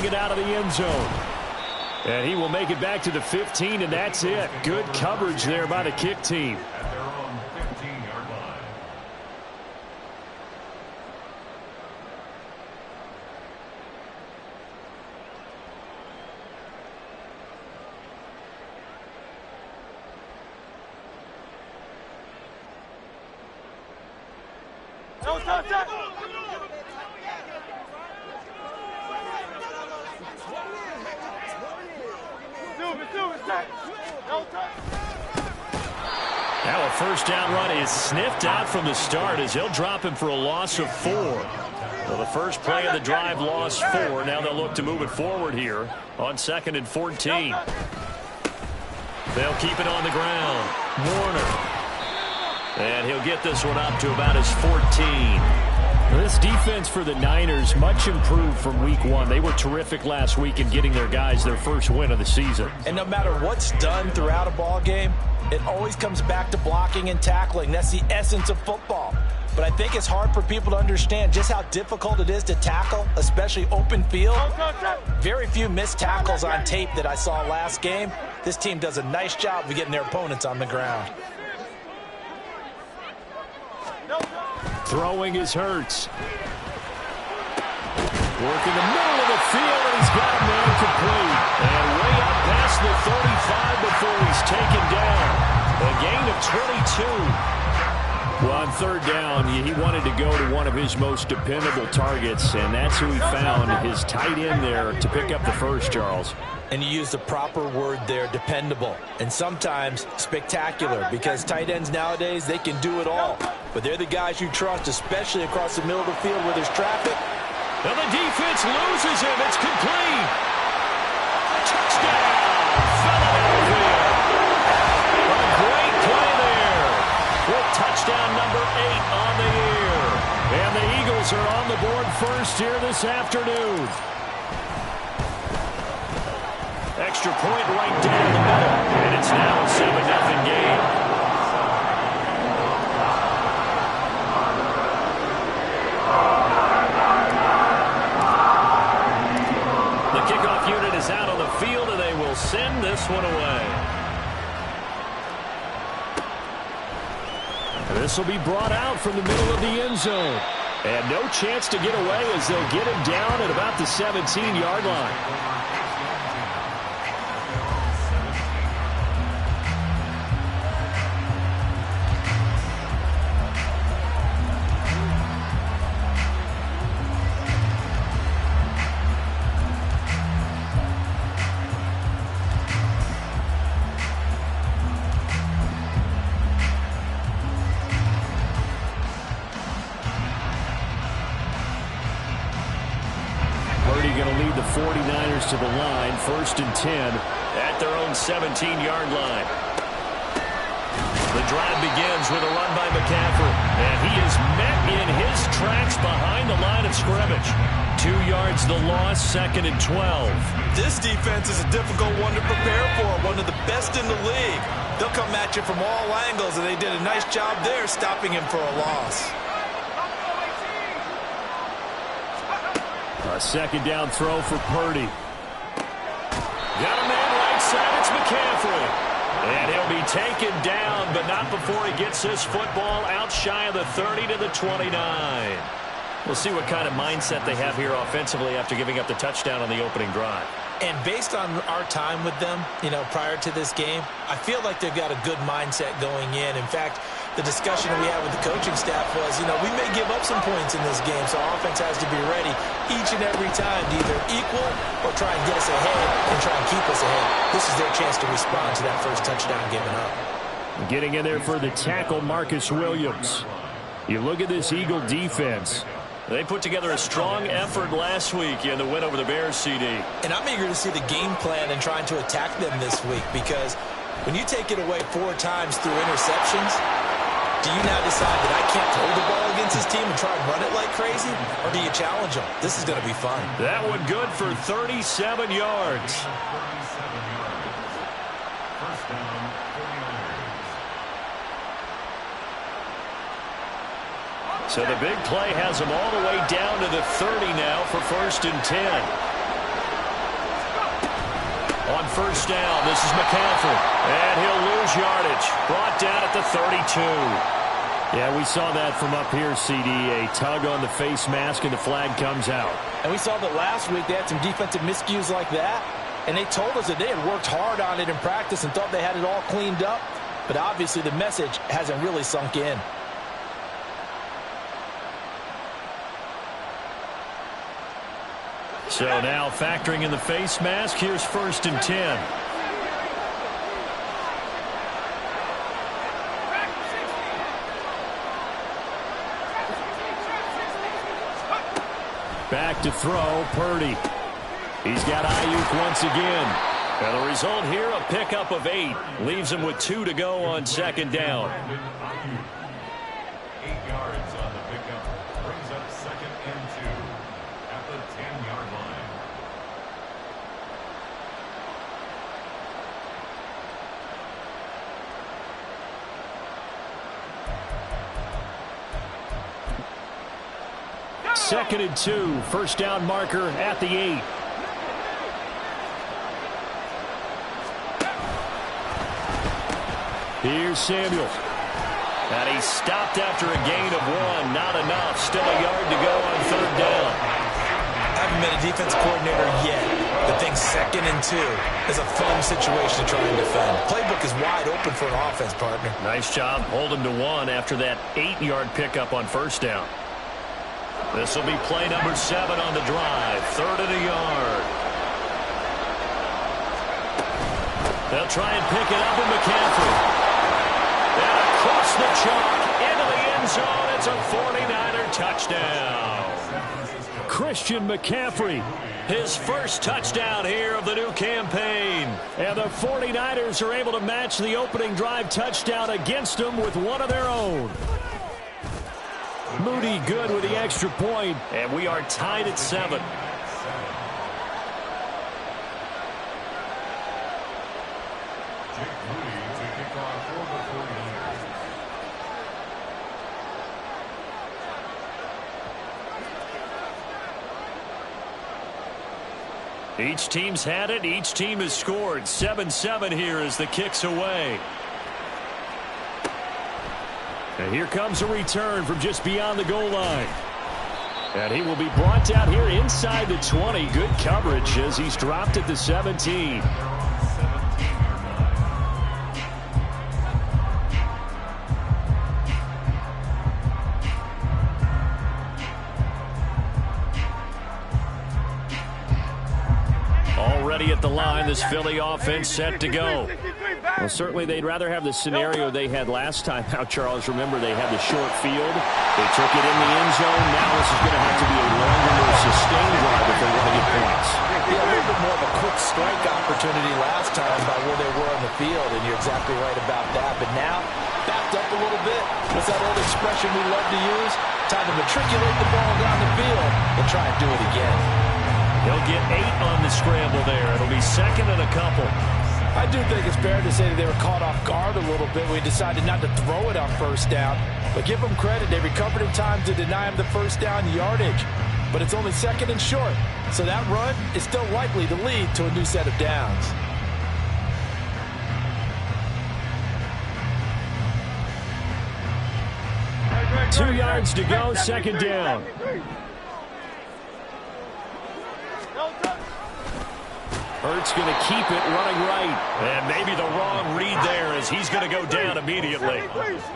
it out of the end zone. And he will make it back to the 15, and that's it. Good coverage there by the kick team. At their own 15-yard line. Now a first down run is sniffed out from the start as he'll drop him for a loss of 4. Well, the first play of the drive lost 4. Now they'll look to move it forward here on 2nd and 14. They'll keep it on the ground. Warner. And he'll get this one up to about his 14. This defense for the Niners much improved from week 1. They were terrific last week in getting their guys their first win of the season. And no matter what's done throughout a ball game, it always comes back to blocking and tackling. That's the essence of football. But I think it's hard for people to understand just how difficult it is to tackle, especially open field. Very few missed tackles on tape that I saw last game. This team does a nice job of getting their opponents on the ground. Throwing is Hurts. Working the middle of the field, and he's got a man complete. And way up past the 35 before he's taken down. A gain of 22. Well, on 3rd down, he wanted to go to one of his most dependable targets, and that's who he found, his tight end there, to pick up the first, Charles. And you use the proper word there, dependable, and sometimes spectacular, because tight ends nowadays, they can do it all. But they're the guys you trust, especially across the middle of the field where there's traffic. Well, the defense loses him. It's complete. Touchdown, Philadelphia. A great play there with touchdown number 8 on the year. And the Eagles are on the board first here this afternoon. Extra point right down the middle. And it's now a 7-0 game. Kickoff unit is out on the field, and they will send this one away. This will be brought out from the middle of the end zone. And no chance to get away as they'll get him down at about the 17-yard line. Going to lead the 49ers to the line, 1st and 10 at their own 17-yard line. The drive begins with a run by McCaffrey, and he is met in his tracks behind the line of scrimmage. 2 yards the loss, 2nd and 12. This defense is a difficult one to prepare for, one of the best in the league. They'll come at you from all angles, and they did a nice job there stopping him for a loss. A 2nd down throw for Purdy. Got a man right side. It's McCaffrey. And he'll be taken down, but not before he gets this football out shy of the 30 to the 29. We'll see what kind of mindset they have here offensively after giving up the touchdown on the opening drive. And based on our time with them, prior to this game, I feel like they've got a good mindset going in. In fact, the discussion we had with the coaching staff was, we may give up some points in this game, so our offense has to be ready each and every time to either equal or try and get us ahead and try and keep us ahead. This is their chance to respond to that first touchdown given up. Getting in there for the tackle, Marcus Williams. You look at this Eagle defense. They put together a strong effort last week in the win over the Bears, CD. And I'm eager to see the game plan and trying to attack them this week, because when you take it away 4 times through interceptions, do you now decide that I can't hold the ball against this team and try and run it like crazy? Or do you challenge them? This is going to be fun. That one good for 37 yards. First down, 49ers. So the big play has them all the way down to the 30 now for 1st and 10. first down. This is McCaffrey. And he'll lose yardage. Brought down at the 32. Yeah, we saw that from up here, CD. A tug on the face mask, and the flag comes out. And we saw that last week they had some defensive miscues like that. And they told us that they had worked hard on it in practice and thought they had it all cleaned up. But obviously the message hasn't really sunk in. So now factoring in the face mask, here's 1st and 10. Back to throw, Purdy. He's got Ayuk once again. And the result here, a pickup of 8. Leaves him with 2 to go on 2nd down. 8 yards on the pickup. Brings up 2nd and 2 at the 10-yard line. Second and 2. First down marker at the 8. Here's Samuel. And he stopped after a gain of 1. Not enough. Still a yard to go on 3rd down. I haven't been a defense coordinator yet, but think 2nd and 2 is a fun situation to try and defend. Playbook is wide open for an offense, partner. Nice job. Hold him to 1 after that 8-yard pickup on 1st down. This will be play number 7 on the drive. 3rd and a yard. They'll try and pick it up with McCaffrey. And across the chalk into the end zone. It's a 49er touchdown. Christian McCaffrey, his first touchdown here of the new campaign. And the 49ers are able to match the opening drive touchdown against them with one of their own. Moody good with the extra point, and we are tied at 7. Each team's had it. Each team has scored. 7-7 here as the kick's away. And here comes a return from just beyond the goal line. And he will be brought down here inside the 20. Good coverage as he's dropped at the 17. Already at the line, this Philly offense set to go. Well, certainly they'd rather have the scenario they had last time out, Charles. Remember, they had the short field. They took it in the end zone. Now this is going to have to be a longer, more sustained drive if they want to get points. Yeah, a little bit more of a quick strike opportunity last time by where they were on the field, and you're exactly right about that. But now, backed up a little bit. What's that old expression we love to use? Time to matriculate the ball down the field and try and do it again. They'll get 8 on the scramble there. It'll be 2nd and a couple. I do think it's fair to say that they were caught off guard a little bit. We decided not to throw it on 1st down. But give them credit. They recovered in time to deny him the 1st down yardage. But it's only 2nd and short. So that run is still likely to lead to a new set of downs. Two yards to go, 2nd down. Hurts going to keep it running right. And maybe the wrong read there as he's going to go down immediately.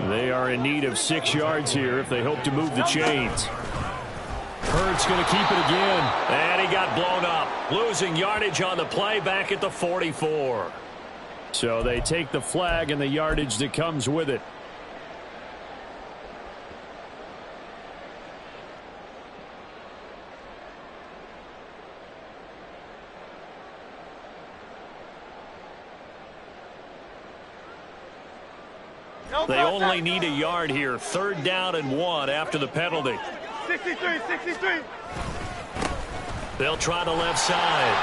They are in need of 6 yards here if they hope to move the chains. Hurts going to keep it again. And he got blown up. Losing yardage on the play back at the 44. So they take the flag and the yardage that comes with it. They only need a yard here. 3rd down and 1 after the penalty. 63. They'll try the left side.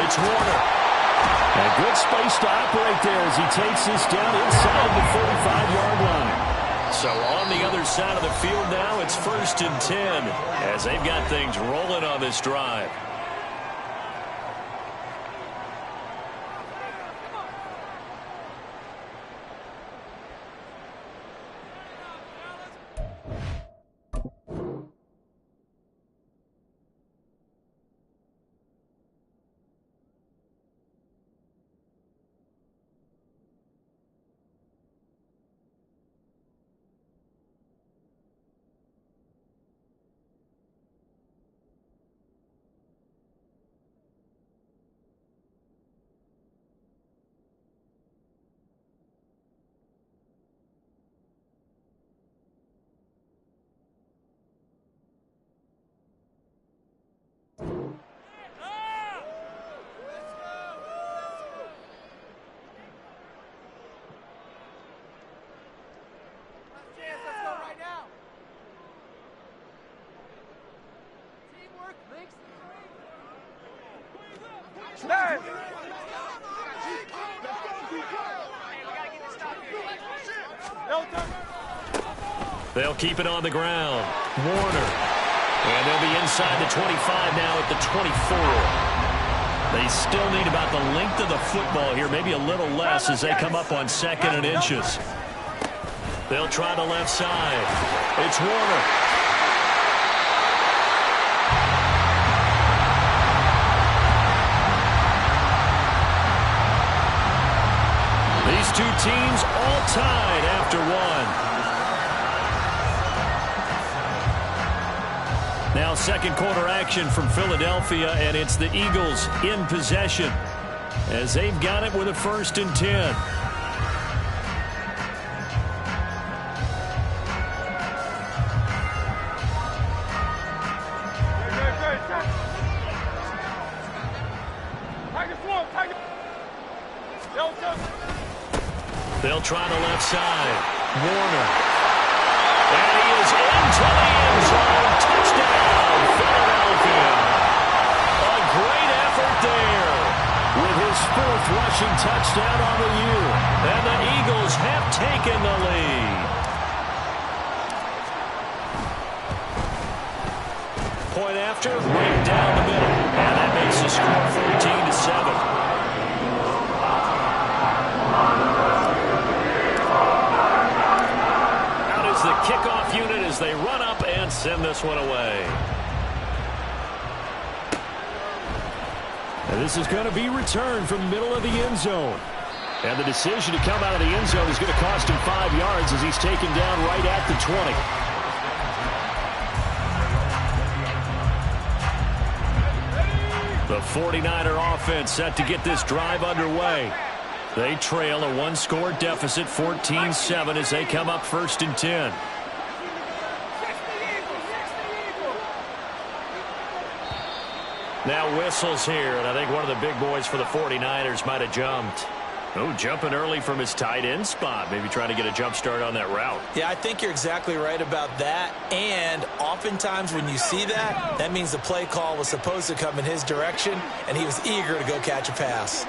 It's Warner. And good space to operate there as he takes this down inside the 45-yard line. So on the other side of the field now, it's 1st and 10 as they've got things rolling on this drive. They'll keep it on the ground. Warner. And they'll be inside the 25 now at the 24. They still need about the length of the football here, maybe a little less as they come up on 2nd and inches. They'll try the left side. It's Warner. These two teams all tied after one. Now 2nd quarter action from Philadelphia, and it's the Eagles in possession as they've got it with a 1st and 10. They'll try the left side. Warner. And he is into the end zone. Touchdown, Philadelphia. A great effort there with his 4th rushing touchdown on the year. And the Eagles have taken the lead. Point after, right down the middle. And that makes the score 14-7. The kickoff unit as they run up and send this one away. And this is going to be returned from the middle of the end zone. And the decision to come out of the end zone is going to cost him 5 yards as he's taken down right at the 20. The 49er offense set to get this drive underway. They trail a 1-score deficit, 14-7, as they come up 1st and 10. Now whistles here, and I think one of the big boys for the 49ers might have jumped. Oh, jumping early from his tight end spot, maybe trying to get a jump start on that route. Yeah, I think you're exactly right about that. And oftentimes when you see that, that means the play call was supposed to come in his direction, and he was eager to go catch a pass.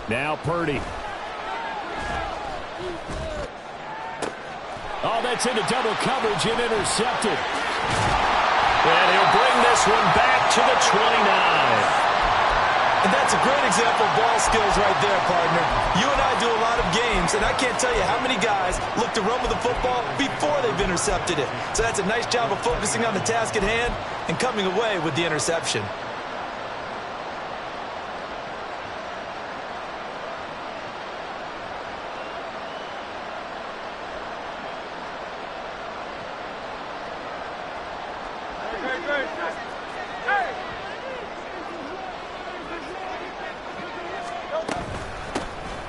Now Purdy. Oh, that's into double coverage and intercepted. And he'll bring this one back to the 29. And that's a great example of ball skills right there, partner. You and I do a lot of games, and I can't tell you how many guys look to run with the football before they've intercepted it. So that's a nice job of focusing on the task at hand and coming away with the interception.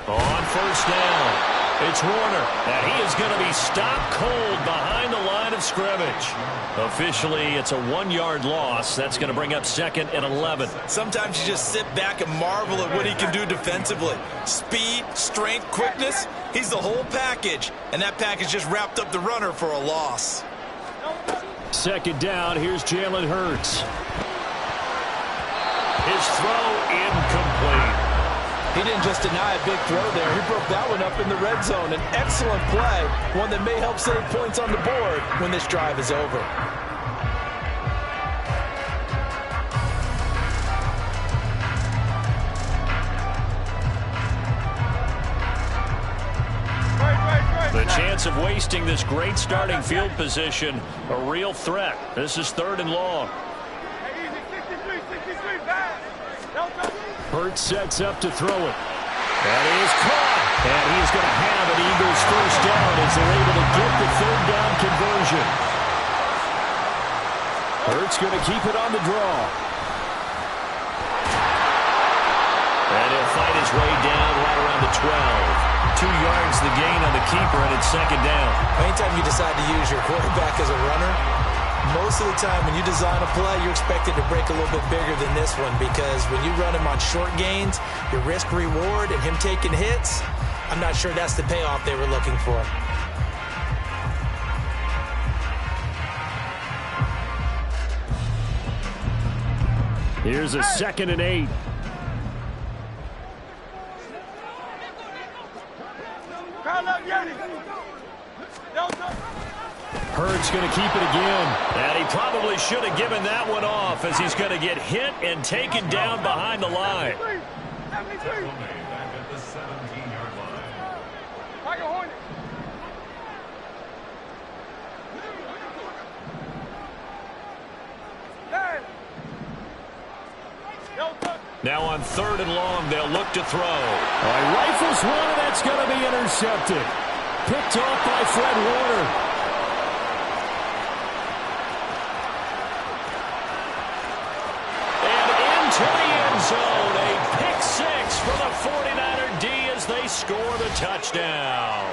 On 1st down, it's Warner, and he is going to be stopped cold behind the line of scrimmage. Officially, it's a 1-yard loss. That's going to bring up 2nd and 11. Sometimes you just sit back and marvel at what he can do defensively. Speed, strength, quickness, he's the whole package. And that package just wrapped up the runner for a loss. 2nd down, here's Jalen Hurts. His throw incomplete. He didn't just deny a big throw there. He broke that one up in the red zone. An excellent play, one that may help save points on the board when this drive is over. The chance of wasting this great starting field position, a real threat. This is 3rd and long. Hurts sets up to throw it. That is caught. And he is going to have an Eagles 1st down as they're able to get the 3rd down conversion. Hurts going to keep it on the draw. And he'll fight his way down right around the 12. 2 yards the gain on the keeper, and it's 2nd down. Anytime you decide to use your quarterback as a runner, most of the time when you design a play, you're expected to break a little bit bigger than this one, because when you run him on short gains, your risk-reward and him taking hits, I'm not sure that's the payoff they were looking for. Here's a 2nd and 8. Hurts going to keep it again. And he probably should have given that one off as he's going to get hit and taken down behind the line. Back at the 17-yard line. Now on 3rd and long, they'll look to throw. He rifles one, and that's going to be intercepted. Picked off by Fred Warner. To the end zone, a pick 6 for the 49er D as they score the touchdown.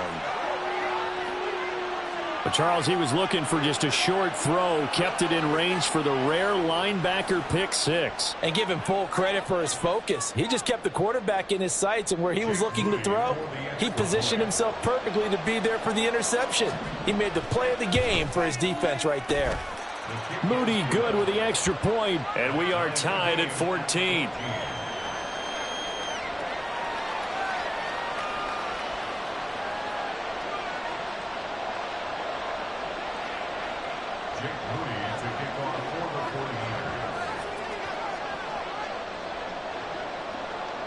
But Charles, he was looking for just a short throw, kept it in range for the rare linebacker pick 6. And give him full credit for his focus. He just kept the quarterback in his sights, and where he was looking to throw, he positioned himself perfectly to be there for the interception. He made the play of the game for his defense right there. Moody good with the extra point, and we are tied at 14.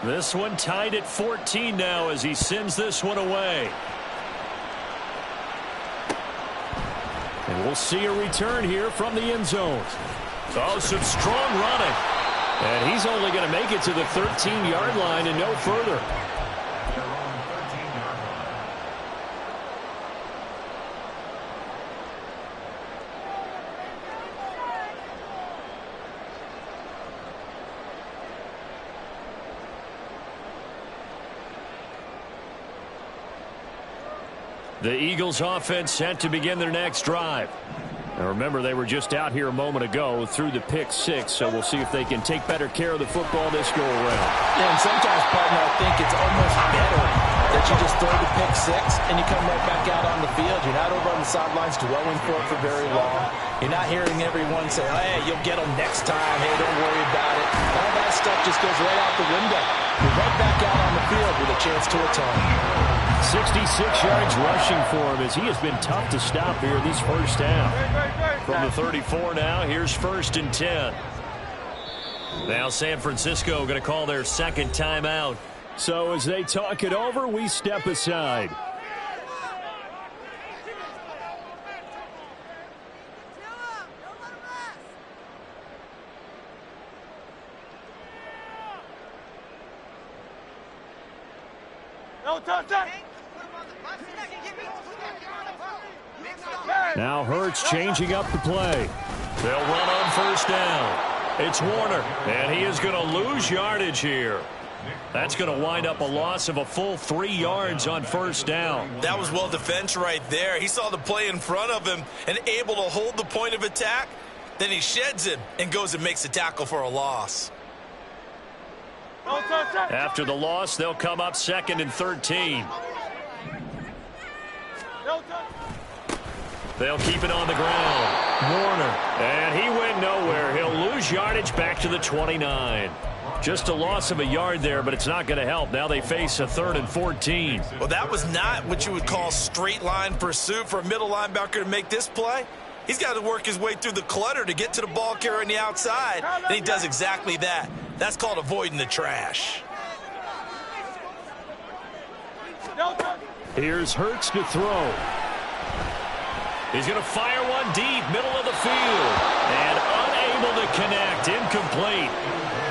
This one tied at 14 now as he sends this one away. And we'll see a return here from the end zone. Oh, some strong running. And he's only going to make it to the 13-yard line and no further. The Eagles offense set to begin their next drive. Now remember, they were just out here a moment ago through the pick 6, so we'll see if they can take better care of the football this go around. Yeah, and sometimes, partner, I think it's almost better that you just throw the pick 6 and you come right back out on the field. You're not over on the sidelines dwelling for it for very long. You're not hearing everyone say, hey, you'll get them next time. Hey, don't worry about it. All that stuff just goes right out the window. You're right back out on the field with a chance to atone. 66 yards rushing for him as he has been tough to stop here this first half. From the 34 now, here's 1st and 10. Now San Francisco going to call their second timeout. So as they talk it over, we step aside. Now Hurts changing up the play. They'll run on 1st down. It's Warner, and he is going to lose yardage here. That's going to wind up a loss of a full 3 yards on 1st down. That was well defense right there. He saw the play in front of him and able to hold the point of attack. Then he sheds him and goes and makes a tackle for a loss. After the loss, they'll come up 2nd and 13. They'll keep it on the ground. Warner, and he went nowhere. He'll lose yardage back to the 29. Just a loss of a yard there, but it's not going to help. Now they face a 3rd and 14. Well, that was not what you would call straight line pursuit for a middle linebacker to make this play. He's got to work his way through the clutter to get to the ball carrier on the outside, and he does exactly that. That's called avoiding the trash. Here's Hurts to throw. He's going to fire one deep, middle of the field, and unable to connect, incomplete.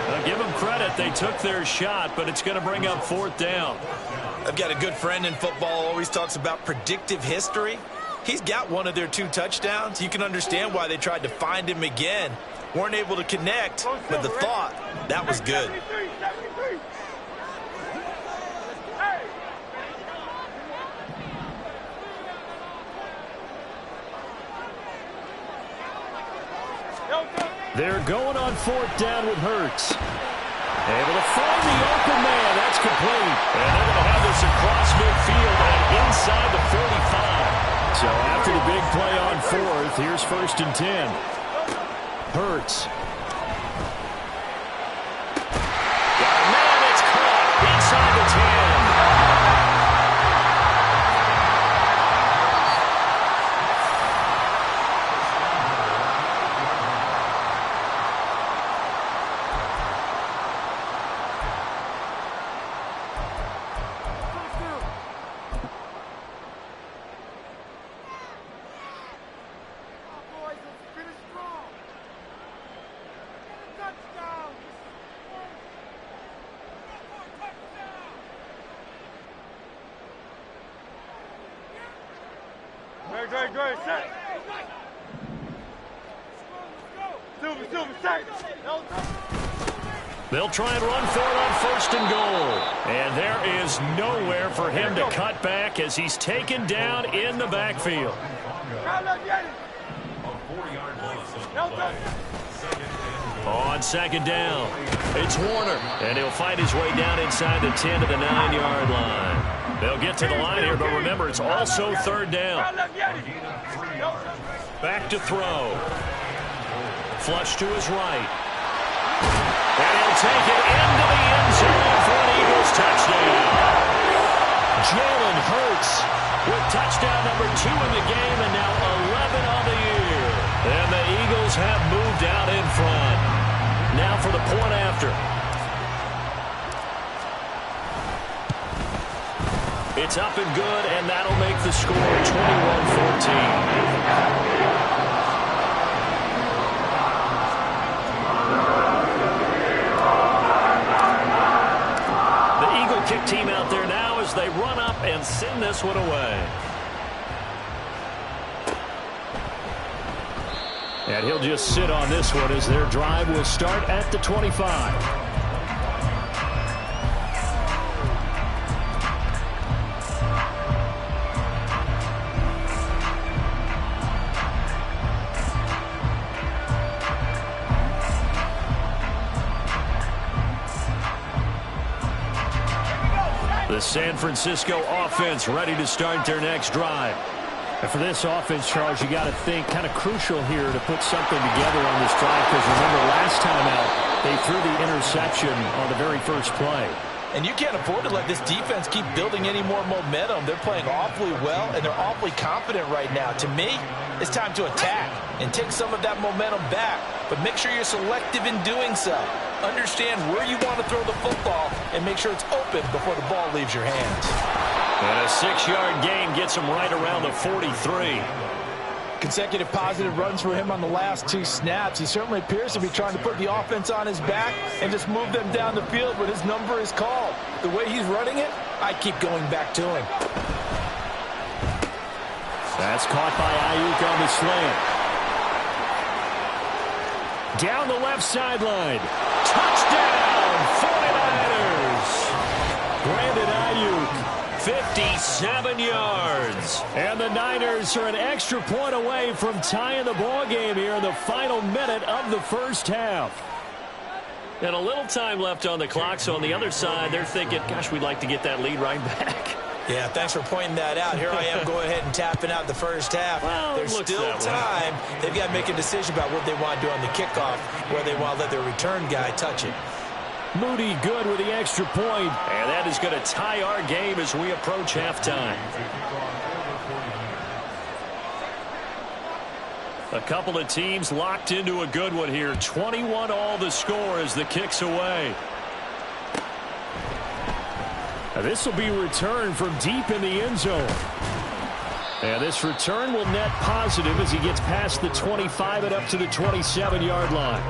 Now give them credit, they took their shot, but it's going to bring up 4th down. I've got a good friend in football, always talks about predictive history. He's got one of their 2 touchdowns. You can understand why they tried to find him again. Weren't able to connect, but the thought, that was good. They're going on 4th down with Hurts. Able to find the open man. That's complete. And they're going to have this across midfield and inside the 45. So after the big play on 4th, here's 1st and 10. Hurts. Great, set. Super, set. They'll try and run for it on first and goal. And there is nowhere for him to cut back as he's taken down in the backfield. On second down, it's Warner. And he'll fight his way down inside the 10 to the 9-yard line. They'll get to the line here, but remember, it's also third down. Back to throw. Flush to his right. And he'll take it into the end zone for an Eagles touchdown. Jalen Hurts with touchdown number 2 in the game and now 11 on the year. And the Eagles have moved out in front. Now for the point after. It's up and good, and that'll make the score 21-14. Kick team out there now as they run up and send this one away. And he'll just sit on this one as their drive will start at the 25. The San Francisco offense ready to start their next drive. And for this offense, Charles, you got to think kind of crucial here to put something together on this drive, because remember last time out they threw the interception on the very first play. And you can't afford to let this defense keep building any more momentum. They're playing awfully well, and they're awfully confident right now. To me, it's time to attack and take some of that momentum back. But make sure you're selective in doing so. Understand where you want to throw the football and make sure it's open before the ball leaves your hands. And a 6-yard gain gets him right around the 43. Consecutive positive runs for him on the last 2 snaps. He certainly appears to be trying to put the offense on his back and just move them down the field when his number is called. The way he's running it, I keep going back to him. That's caught by Ayuk on the slant. Down the left sideline. Touchdown, 49ers. Brandon Ayuk, 57 yards. And the Niners are an extra point away from tying the ball game here in the final minute of the first half. And a little time left on the clock, so on the other side, they're thinking, gosh, we'd like to get that lead right back. Yeah, thanks for pointing that out. Here I am going ahead and tapping out the first half. Well, there's still time. They've got to make a decision about what they want to do on the kickoff, where they want to let their return guy touch it. Moody good with the extra point, and that is going to tie our game as we approach halftime. A couple of teams locked into a good one here. 21 all the score as the kick's away. Now this will be returned from deep in the end zone. And this return will net positive as he gets past the 25 and up to the 27-yard line.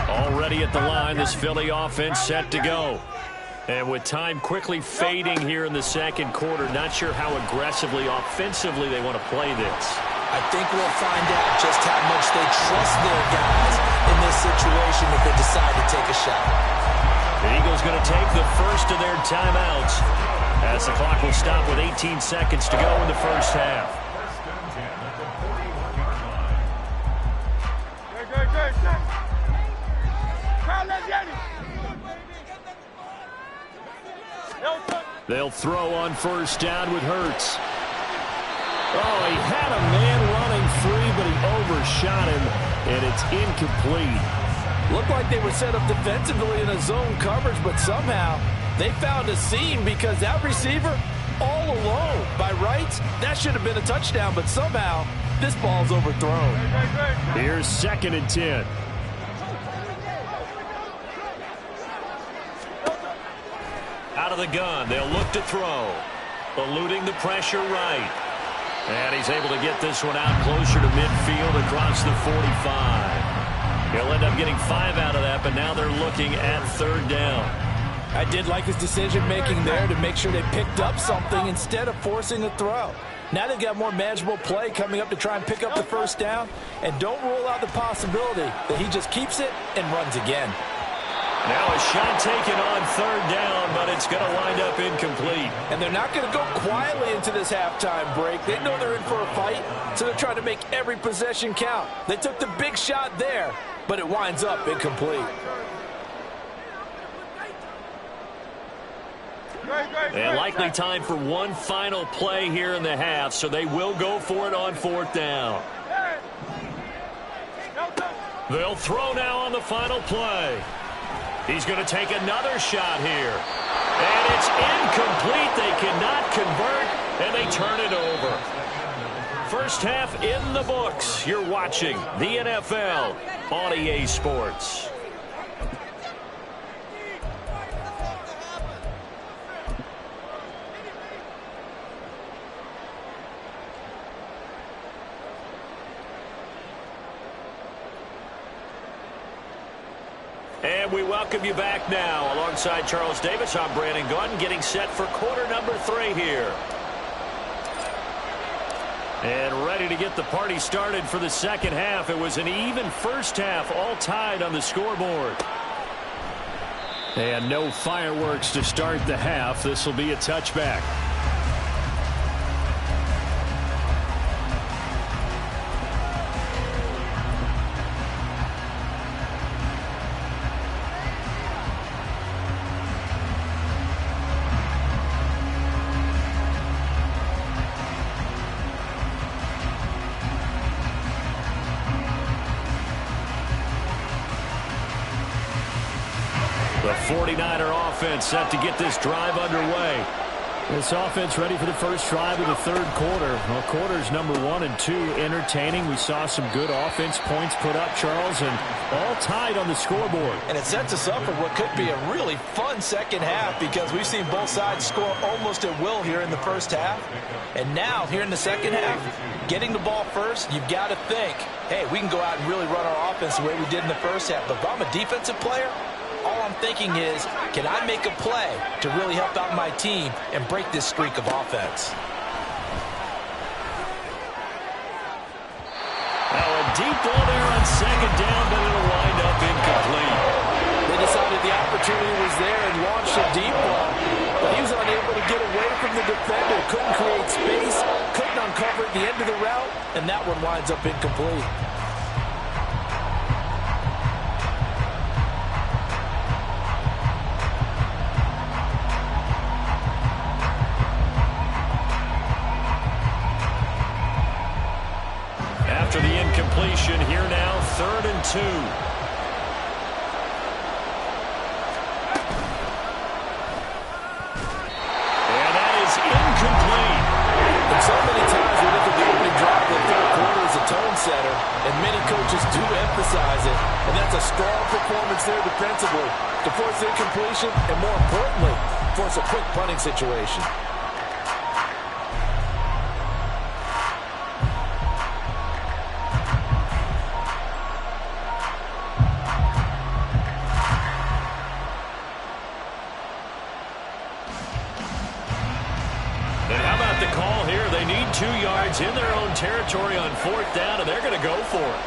Already at the line, this Philly offense set to go. And with time quickly fading here in the second quarter, not sure how aggressively, offensively they want to play this. I think we'll find out just how much they trust their guys in this situation if they decide to take a shot. The Eagles going to take the first of their timeouts as the clock will stop with 18 seconds to go in the first half. They'll throw on first down with Hurts. Oh, he had a man running free, but he overshot him, and it's incomplete. Looked like they were set up defensively in a zone coverage, but somehow they found a seam because that receiver all alone. By rights, that should have been a touchdown, but somehow this ball's overthrown. Here's 2nd and 10. Out of the gun, they'll look to throw. Eluding the pressure right. And he's able to get this one out closer to midfield across the 45. He'll end up getting 5 out of that, but now they're looking at 3rd down. I did like his decision-making there to make sure they picked up something instead of forcing a throw. Now they've got more manageable play coming up to try and pick up the 1st down, and don't rule out the possibility that he just keeps it and runs again. Now a shot taken on 3rd down, but it's going to wind up incomplete. And they're not going to go quietly into this halftime break. They know they're in for a fight, so they're trying to make every possession count. They took the big shot there, but it winds up incomplete. And likely time for one final play here in the half, so they will go for it on 4th down. They'll throw now on the final play. He's going to take another shot here. And it's incomplete. They cannot convert, and they turn it over. First half in the books. You're watching the NFL on EA Sports. And we welcome you back now. Alongside Charles Davis, I'm Brandon Gunn, getting set for quarter number 3 here. And ready to get the party started for the 2nd half. It was an even first half, all tied on the scoreboard. And no fireworks to start the half. This will be a touchback. The 49er offense set to get this drive underway. This offense ready for the first drive of the 3rd quarter. Well, quarters number 1 and 2 entertaining. We saw some good offense points put up, Charles, and all tied on the scoreboard. And it sets us up for what could be a really fun 2nd half because we've seen both sides score almost at will here in the 1st half. And now, here in the 2nd half, getting the ball first, you've got to think, hey, we can go out and really run our offense the way we did in the 1st half. But if I'm a defensive player, all I'm thinking is, can I make a play to really help out my team and break this streak of offense? Now a deep ball there on 2nd down, but it'll wind up incomplete. They decided the opportunity was there and launched a deep ball, but he was unable to get away from the defender, couldn't create space, couldn't uncover at the end of the route, and that one winds up incomplete. After the incompletion, here now, 3rd and 2. And that is incomplete. And so many times we look at the opening drive of the 3rd quarter as a tone setter, and many coaches do emphasize it, and that's a strong performance there defensively to force incompletion and, more importantly, force a quick punting situation. And how about the call here? They need 2 yards in their own territory on 4th down, and they're going to go for it.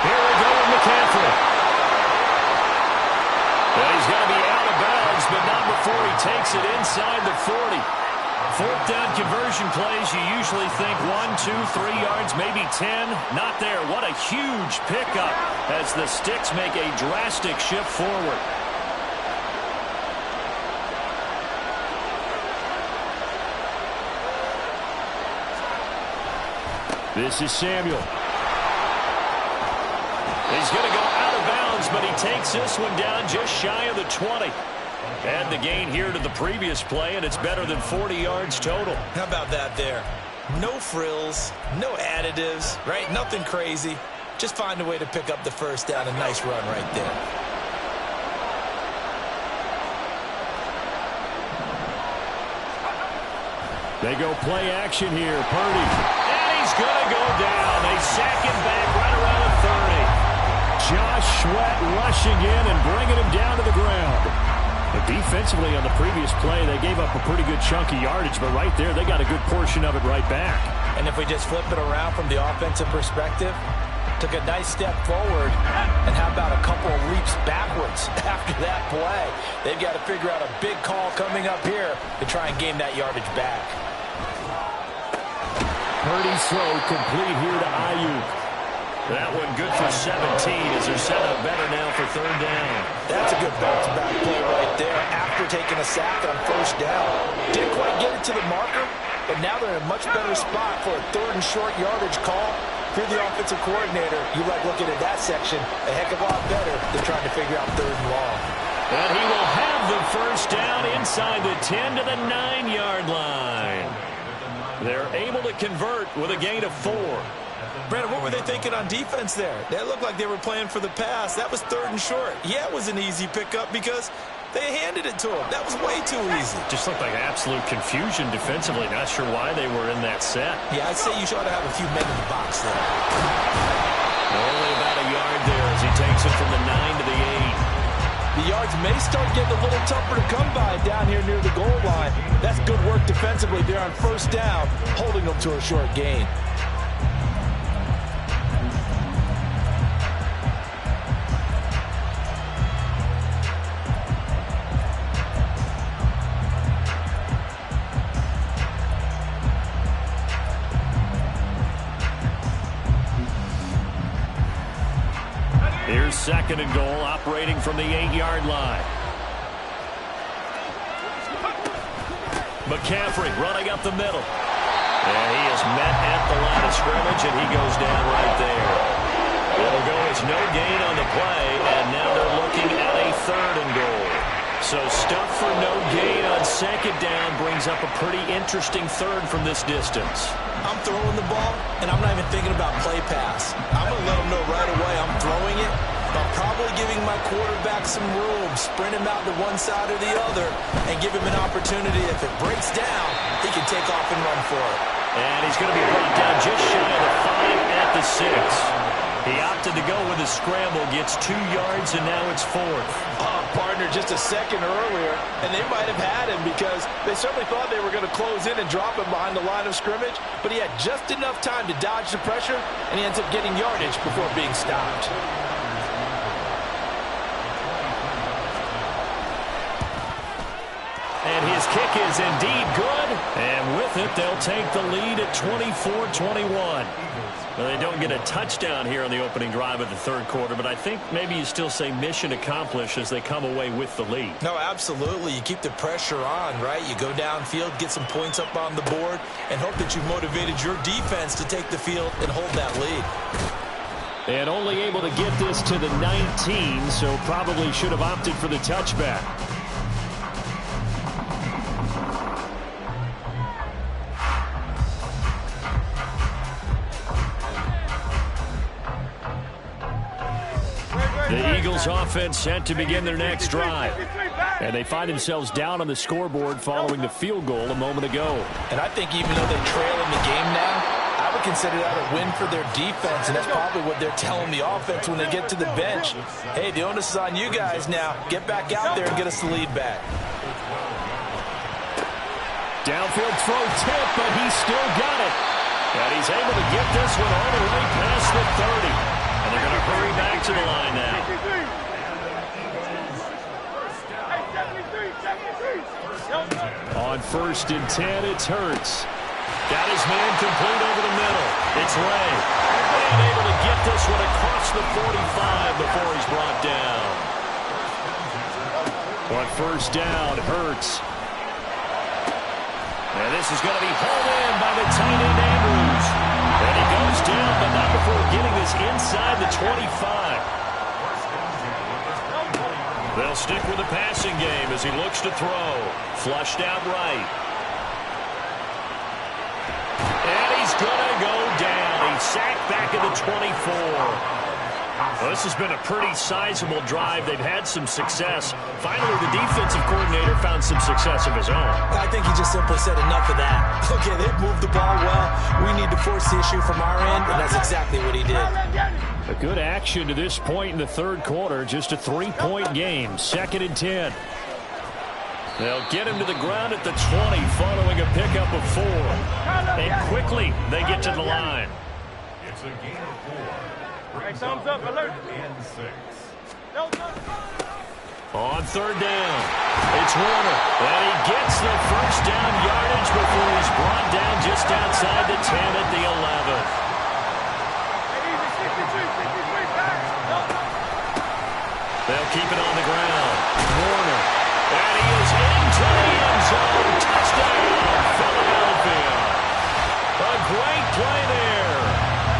Here we go with McCaffrey. Well, he's going to be out of bounds, but not before he takes it inside the 40. 4th down conversion plays, you usually think 1, 2, 3 yards, maybe 10. Not there. What a huge pickup as the Sticks make a drastic shift forward. This is Samuel. He's going to go out of bounds, but he takes this one down just shy of the 20. And the gain here to the previous play, and it's better than 40 yards total. How about that there? No frills, no additives, right? Nothing crazy. Just find a way to pick up the 1st down. A nice run right there. They go play action here. Purdy. And he's going to go down. They sack him back right around the 30. Josh Sweat rushing in and bringing him down to the ground. But defensively on the previous play, they gave up a pretty good chunk of yardage, but right there, they got a good portion of it right back. And if we just flip it around from the offensive perspective, took a nice step forward, and how about a couple of leaps backwards after that play? They've got to figure out a big call coming up here to try and gain that yardage back. Purdy's throw complete here to Ayuk. That one good for 17 as they're set up better now for third down. That's a good bounce-back play right there after taking a sack on first down. Didn't quite get it to the marker, but now they're in a much better spot for a third and short yardage call. If you're the offensive coordinator, you like looking at that section a heck of a lot better than trying to figure out third and long. And he will have the first down inside the 10 to the 9-yard line. They're able to convert with a gain of 4. Brandon, what were they thinking on defense there? They looked like they were playing for the pass. That was third and short. Yeah, it was an easy pickup because they handed it to him. That was way too easy. Just looked like absolute confusion defensively. Not sure why they were in that set. Yeah, I'd say you should have a few men in the box there. Only about a yard there as he takes it from the 9 to the 8. The yards may start getting a little tougher to come by down here near the goal line. That's good work defensively there on first down, holding them to a short gain. Here's second and goal, operating from the 8-yard line. McCaffrey running up the middle. And he is met at the line of scrimmage, and he goes down right there. It'll go as no gain on the play, and now they're looking at a third and goal. So stuff for no gain on second down brings up a pretty interesting third from this distance. I'm throwing the ball, and I'm not even thinking about play pass. I'm going to let them know right away I'm throwing it. I'm probably giving my quarterback some room, sprint him out to one side or the other, and give him an opportunity. If it breaks down, he can take off and run for it. And he's going to be brought down just shy of the 5 at the 6. He opted to go with a scramble, gets 2 yards, and now it's 4th. Partner just a second earlier, and they might have had him because they certainly thought they were going to close in and drop him behind the line of scrimmage, but he had just enough time to dodge the pressure, and he ends up getting yardage before being stopped. And his kick is indeed good, and with it, they'll take the lead at 24-21. Well, they don't get a touchdown here on the opening drive of the third quarter, but I think maybe you still say mission accomplished as they come away with the lead. No, absolutely. You keep the pressure on, right? You go downfield, get some points up on the board, and hope that you've motivated your defense to take the field and hold that lead. And only able to get this to the 19, so probably should have opted for the touchback. The Eagles offense set to begin their next drive. And they find themselves down on the scoreboard following the field goal a moment ago. And I think even though they trail in the game now, I would consider that a win for their defense, and that's probably what they're telling the offense when they get to the bench. Hey, the onus is on you guys now. Get back out there and get us the lead back. Downfield throw tip, but he still got it. And he's able to get this one all the way past the 30. And they're going to hurry back to the line now. On 1st and 10, it's Hurts. Got his man complete over the middle. It's Ray. And able to get this one across the 45 before he's brought down. On 1st down, Hurts. And this is going to be hauled in by the tight end, Andrews. And he goes down, but not before getting this inside the 25. They'll stick with the passing game as he looks to throw. Flushed out right. And he's going to go down. He's sacked back at the 24. Well, this has been a pretty sizable drive. They've had some success. Finally, the defensive coordinator found some success of his own. I think he just simply said enough of that. Okay, they've moved the ball well. We need to force the issue from our end, and that's exactly what he did. A good action to this point in the third quarter. Just a 3-point game. 2nd and 10. They'll get him to the ground at the 20 following a pickup of 4. And quickly, they get to the line. It's a gain of 4. Hey, thumbs up, alert. And 6. On 3rd down, it's Warner. And he gets the first down yardage before he's brought down just outside the 10 at the 11. They'll keep it on the ground. Warner. And he is into the end zone. Touchdown, Philadelphia. A great play there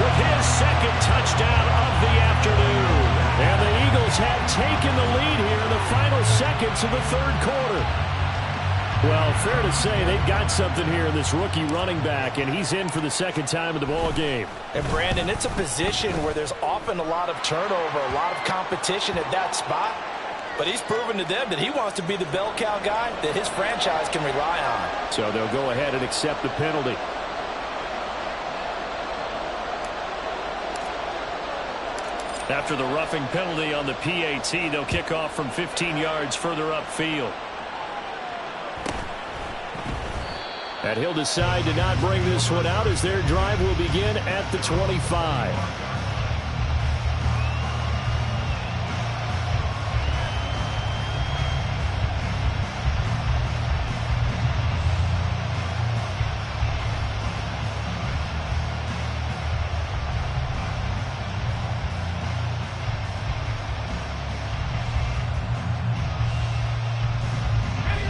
with his 2nd touchdown of the afternoon. And the Eagles have taken the lead here in the final seconds of the third quarter. Well, fair to say they've got something here in this rookie running back, and he's in for the 2nd time of the ball game. And, Brandon, it's a position where there's often a lot of turnover, a lot of competition at that spot. But he's proven to them that he wants to be the bell cow guy that his franchise can rely on. So they'll go ahead and accept the penalty. After the roughing penalty on the PAT, they'll kick off from 15 yards further upfield. And he'll decide to not bring this one out as their drive will begin at the 25.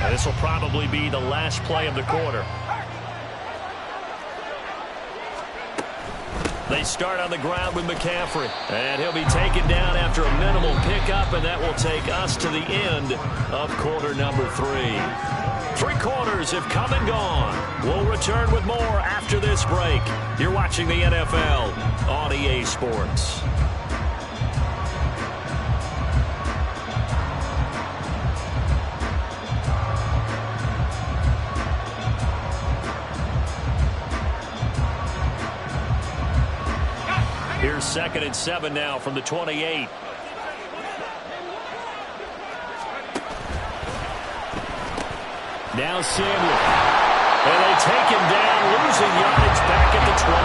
This will probably be the last play of the quarter. They start on the ground with McCaffrey. And he'll be taken down after a minimal pickup, and that will take us to the end of quarter number 3. 3 quarters have come and gone. We'll return with more after this break. You're watching the NFL on EA Sports. Here's 2nd and 7 now from the 28. Now Samuel. And they take him down, losing yardage back at the 27.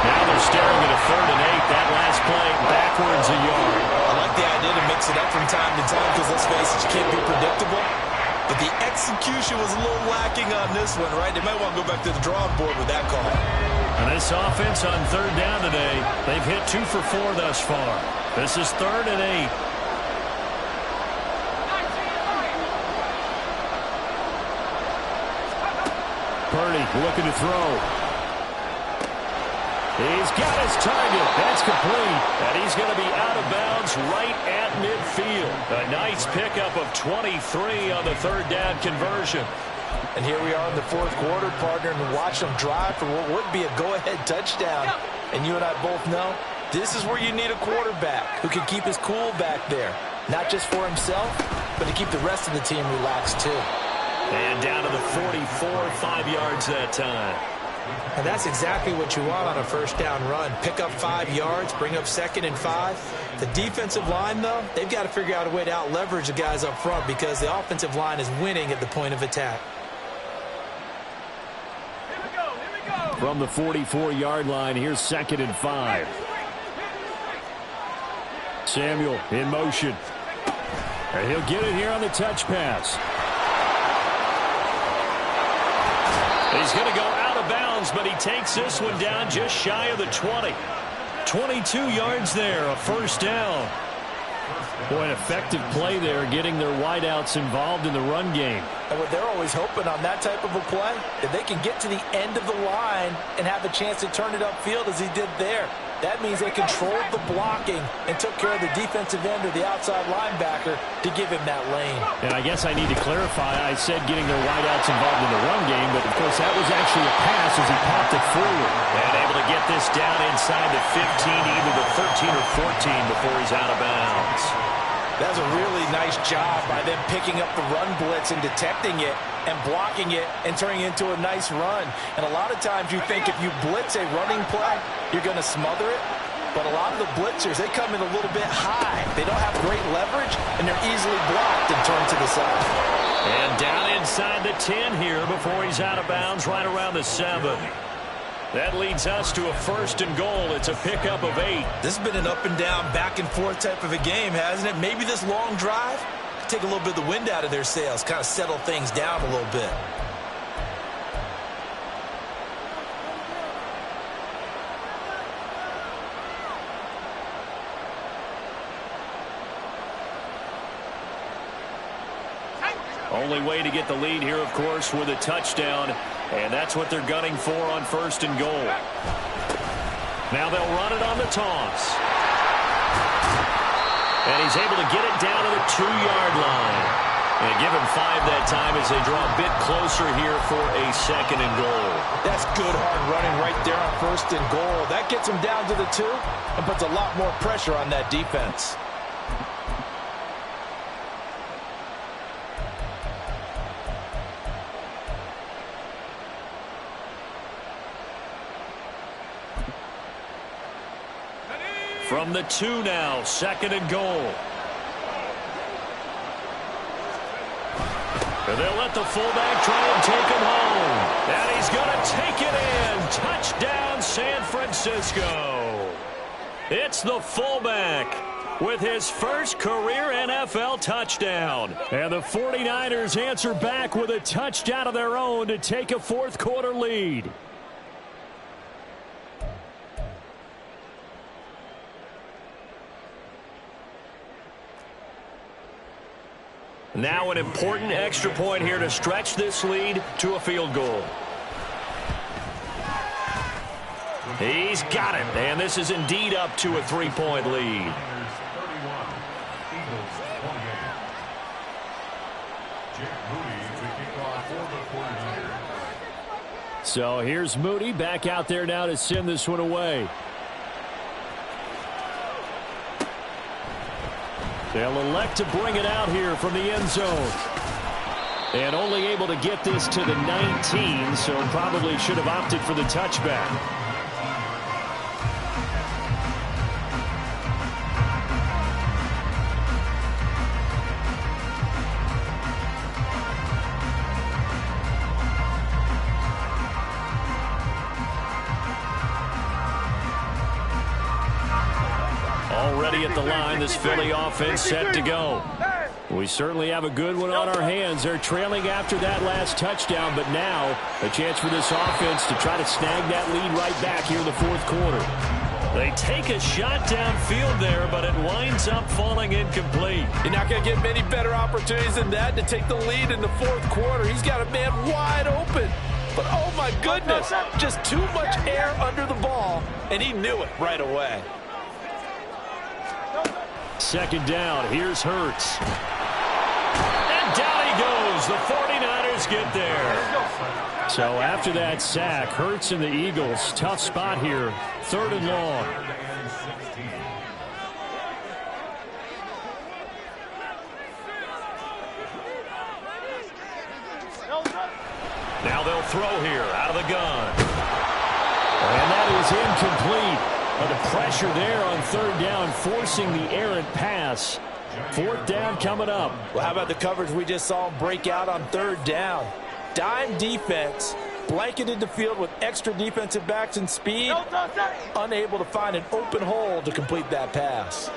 Now they're staring at a 3rd and 8. That last play backwards a yard. I like the idea to mix it up from time to time because, let's face it, you can't be predictable. But the execution was a little lacking on this one, right? They might want to go back to the drawing board with that call. And this offense on 3rd down today, they've hit 2 for 4 thus far. This is 3rd and 8. Purdy looking to throw. He's got his target. That's complete. And he's going to be out of bounds right at midfield. A nice pickup of 23 on the 3rd down conversion. And here we are in the 4th quarter, partner, and watch them drive for what would be a go-ahead touchdown. And you and I both know this is where you need a quarterback who can keep his cool back there. Not just for himself, but to keep the rest of the team relaxed too. And down to the 44, 5 yards that time. And that's exactly what you want on a 1st down run. Pick up 5 yards, bring up 2nd and 5. The defensive line, though, they've got to figure out a way to out-leverage the guys up front because the offensive line is winning at the point of attack. From the 44-yard line, here's 2nd and 5. Samuel in motion. And he'll get it here on the touch pass. He's going to go out of bounds, but he takes this one down just shy of the 20. 22 yards there, a 1st down. Boy, an effective play there, getting their wideouts involved in the run game. And what they're always hoping on that type of a play, if they can get to the end of the line and have a chance to turn it upfield as he did there. That means they controlled the blocking and took care of the defensive end or the outside linebacker to give him that lane. And I guess I need to clarify, I said getting their wideouts involved in the run game, but of course that was actually a pass as he popped it forward. And able to get this down inside the 15, either the 13 or 14 before he's out of bounds. That's a really nice job by them picking up the run blitz and detecting it and blocking it and turning it into a nice run. And a lot of times you think if you blitz a running play, you're going to smother it. But a lot of the blitzers, they come in a little bit high. They don't have great leverage, and they're easily blocked and turned to the side. And down inside the 10 here before he's out of bounds, right around the 7. That leads us to a 1st and goal. It's a pickup of 8. This has been an up and down, back and forth type of a game, hasn't it? Maybe this long drive could take a little bit of the wind out of their sails, kind of settle things down a little bit. Only way to get the lead here, of course, with a touchdown. And that's what they're gunning for on 1st and goal. Now they'll run it on the toss. And he's able to get it down to the 2-yard line. And give him 5 that time as they draw a bit closer here for a 2nd and goal. That's good hard running right there on 1st and goal. That gets him down to the 2 and puts a lot more pressure on that defense. From the 2 now, 2nd and goal. And they'll let the fullback try and take him home. And he's going to take it in. Touchdown, San Francisco. It's the fullback with his first career NFL touchdown. And the 49ers answer back with a touchdown of their own to take a 4th quarter lead. Now an important extra point here to stretch this lead to a field goal. He's got it, and this is indeed up to a 3-point lead. So here's Moody back out there now to send this one away. They'll elect to bring it out here from the end zone. And only able to get this to the 19, so probably should have opted for the touchback. Already at the line, this Philly offense set to go. We certainly have a good one on our hands. They're trailing after that last touchdown, but now a chance for this offense to try to snag that lead right back here in the 4th quarter. They take a shot downfield there, but it winds up falling incomplete. You're not going to get many better opportunities than that to take the lead in the 4th quarter. He's got a man wide open. But, oh, my goodness, just too much air under the ball, and he knew it right away. 2nd down. Here's Hurts. And down he goes. The 49ers get there. So after that sack, Hurts and the Eagles, tough spot here. 3rd and long. Now they'll throw here out of the gun. And that is incomplete. But the pressure there on 3rd down, forcing the errant pass. 4th down coming up. Well, how about the coverage we just saw him break out on 3rd down? Dime defense, blanketed the field with extra defensive backs and speed, unable to find an open hole to complete that pass.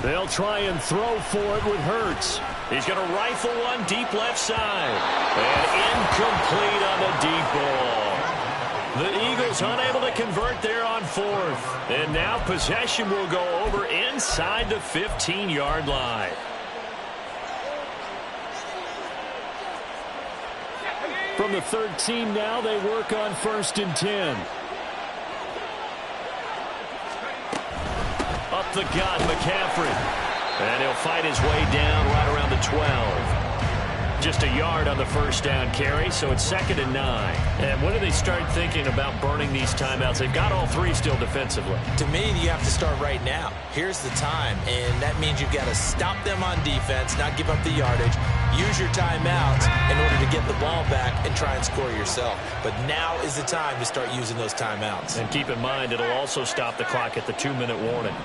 They'll try and throw for it with Hurts. He's going to rifle one deep left side. And incomplete on the deep ball. The Eagles unable to convert there on fourth. And now possession will go over inside the 15-yard line. From the 13 now, they work on 1st and 10. Up the gut, McCaffrey. And he'll fight his way down right around the 12. Just a yard on the first down carry, so it's 2nd and 9. And when do they start thinking about burning these timeouts? They've got all three still defensively. To me, you have to start right now. Here's the time, and that means you've got to stop them on defense, not give up the yardage, use your timeouts in order to get the ball back and try and score yourself. But now is the time to start using those timeouts. And keep in mind, it'll also stop the clock at the 2-minute warning.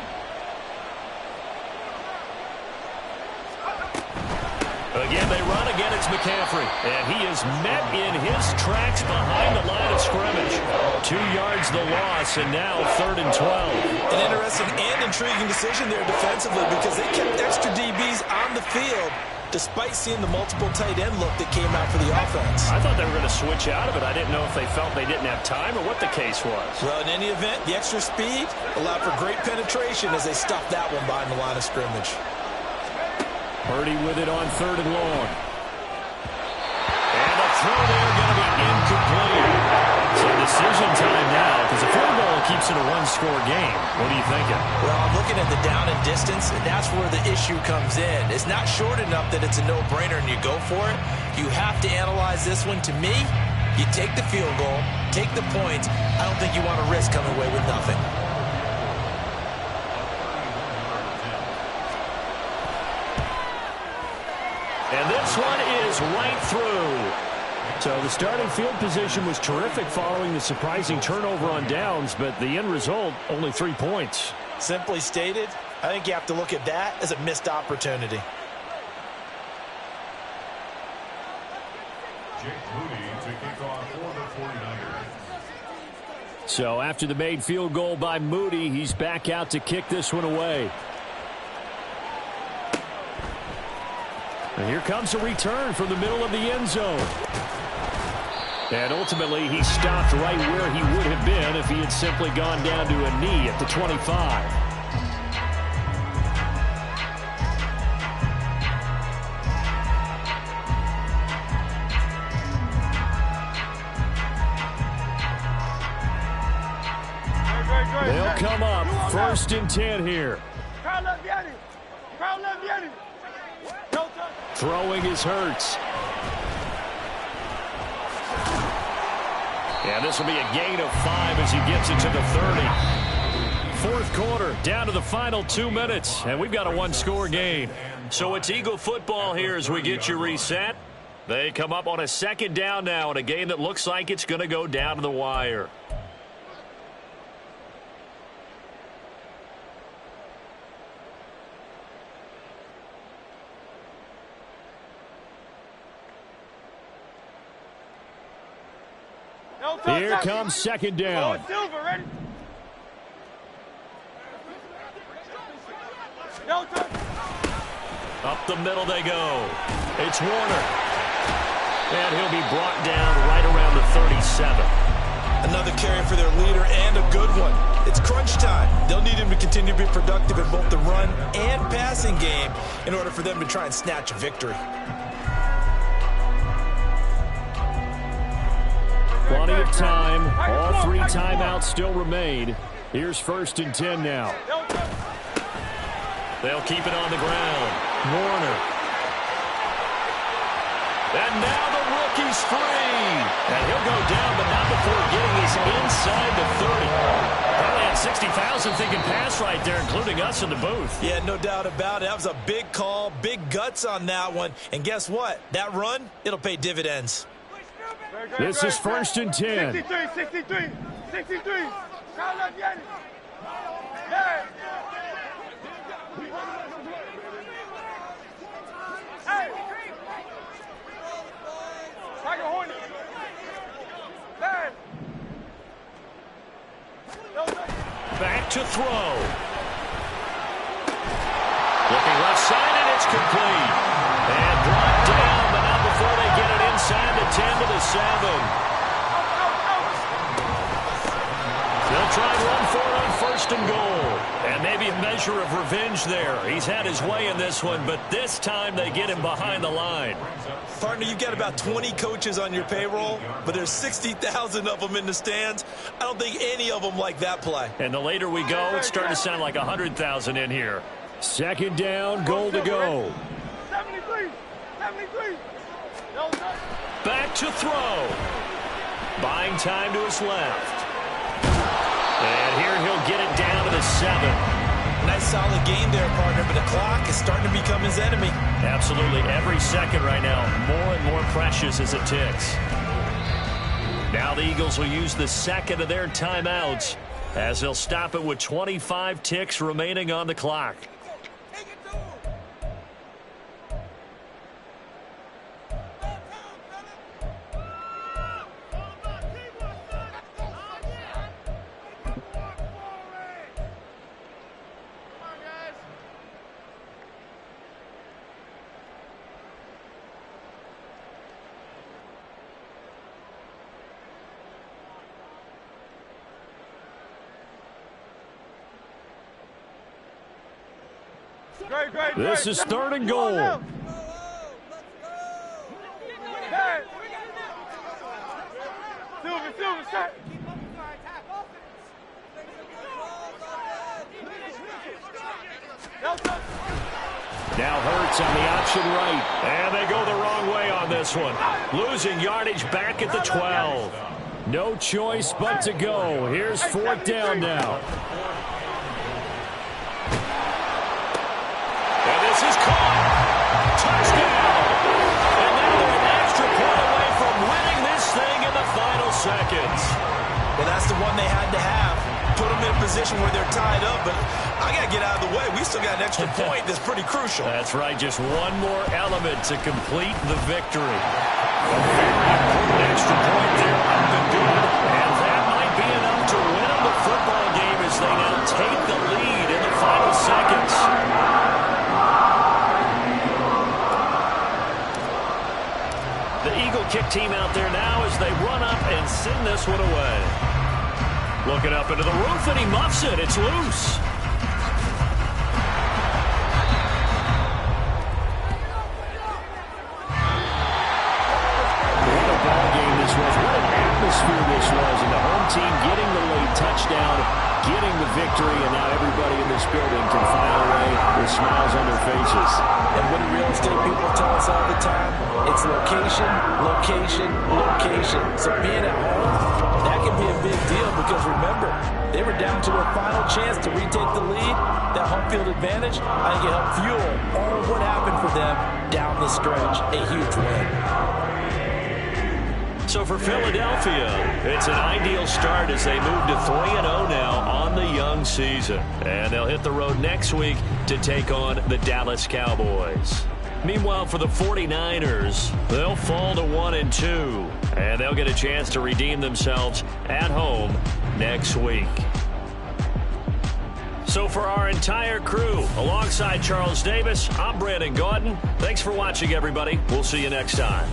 Again, they run. Again, it's McCaffrey. And he is met in his tracks behind the line of scrimmage. 2 yards the loss, and now 3rd and 12. An interesting and intriguing decision there defensively because they kept extra DBs on the field despite seeing the multiple tight end look that came out for the offense. I thought they were going to switch out of it. I didn't know if they felt they didn't have time or what the case was. Well, in any event, the extra speed allowed for great penetration as they stuffed that one behind the line of scrimmage. Purdy with it on 3rd and long. And the throw there going to be incomplete. So decision time now because the field goal keeps it a one-score game. What are you thinking? Well, I'm looking at the down and distance, and that's where the issue comes in. It's not short enough that it's a no-brainer and you go for it. You have to analyze this one. To me, you take the field goal, take the points. I don't think you want to risk coming away with nothing. And this one is right through. So the starting field position was terrific following the surprising turnover on downs, but the end result, only 3 points. Simply stated, I think you have to look at that as a missed opportunity. Jake Moody to kick off for the 49ers. So after the made field goal by Moody, he's back out to kick this one away. And here comes a return from the middle of the end zone. And ultimately, he stopped right where he would have been if he had simply gone down to a knee at the 25. They'll come up 1st and 10 here. Throwing is Hurts. And this will be a gain of 5 as he gets it to the 30. 4th quarter, down to the final 2 minutes, and we've got a one-score game. So it's Eagle football here as we get you reset. They come up on a 2nd down now in a game that looks like it's going to go down to the wire. Here comes 2nd down. Up the middle they go. It's Warner. And he'll be brought down right around the 37. Another carry for their leader and a good one. It's crunch time. They'll need him to continue to be productive in both the run and passing game in order for them to try and snatch a victory. Plenty of time. All 3 timeouts still remain. Here's 1st and 10 now. They'll keep it on the ground. Warner. And now the rookie's free. And he'll go down, but not before getting us inside the 30. Probably had 60,000 thinking pass right there, including us in the booth. Yeah, no doubt about it. That was a big call, big guts on that one. And guess what? That run, it'll pay dividends. This is 1st and 10. 63. Back to throw. Looking left side, and it's complete. And brought down, but not before they get it inside the 10 to the 7. They'll try and run for it on 1st and goal. And maybe a measure of revenge there. He's had his way in this one, but this time they get him behind the line. Partner, you've got about 20 coaches on your payroll, but there's 60,000 of them in the stands. I don't think any of them like that play. And the later we go, it's starting to sound like 100,000 in here. 2nd down, goal to go. 73. 73. Back to throw. Buying time to his left. And here he'll get it down to the 7. Nice solid game there, partner, but the clock is starting to become his enemy. Absolutely. Every second right now, more and more precious as it ticks. Now the Eagles will use the second of their timeouts as they'll stop it with 25 ticks remaining on the clock. This is 3rd and goal. Silver, set. Now Hurts on the option right. And they go the wrong way on this one. Losing yardage back at the 12. No choice but to go. Here's 4th down now. And this is caught. Touchdown. And now they're an extra point away from winning this thing in the final seconds. Well, that's the one they had to have. Put them in a position where they're tied up, but I got to get out of the way. We still got an extra point that's pretty crucial. That's right. Just one more element to complete the victory. A very important extra point there, up and good. And that might be enough to win them the football game as they now take the lead in the final seconds. The Eagle kick team out there now as they run up and send this one away. Looking up into the roof, and he muffs it. It's loose. What a ball game this was. What an atmosphere this was. And the home team getting the late touchdown, getting the victory, and now everybody in this building can file away with smiles on their faces. And what do real estate people tell us all the time? It's location, location, location. So being at home, that can be a big deal because remember, they were down to their final chance to retake the lead. That home field advantage, I think it helped fuel all of what happened for them down the stretch. A huge win. So for Philadelphia, it's an ideal start as they move to 3-0 now on the young season. And they'll hit the road next week to take on the Dallas Cowboys. Meanwhile, for the 49ers, they'll fall to 1-2. And they'll get a chance to redeem themselves at home next week. So for our entire crew, alongside Charles Davis, I'm Brandon Gaudin. Thanks for watching, everybody. We'll see you next time.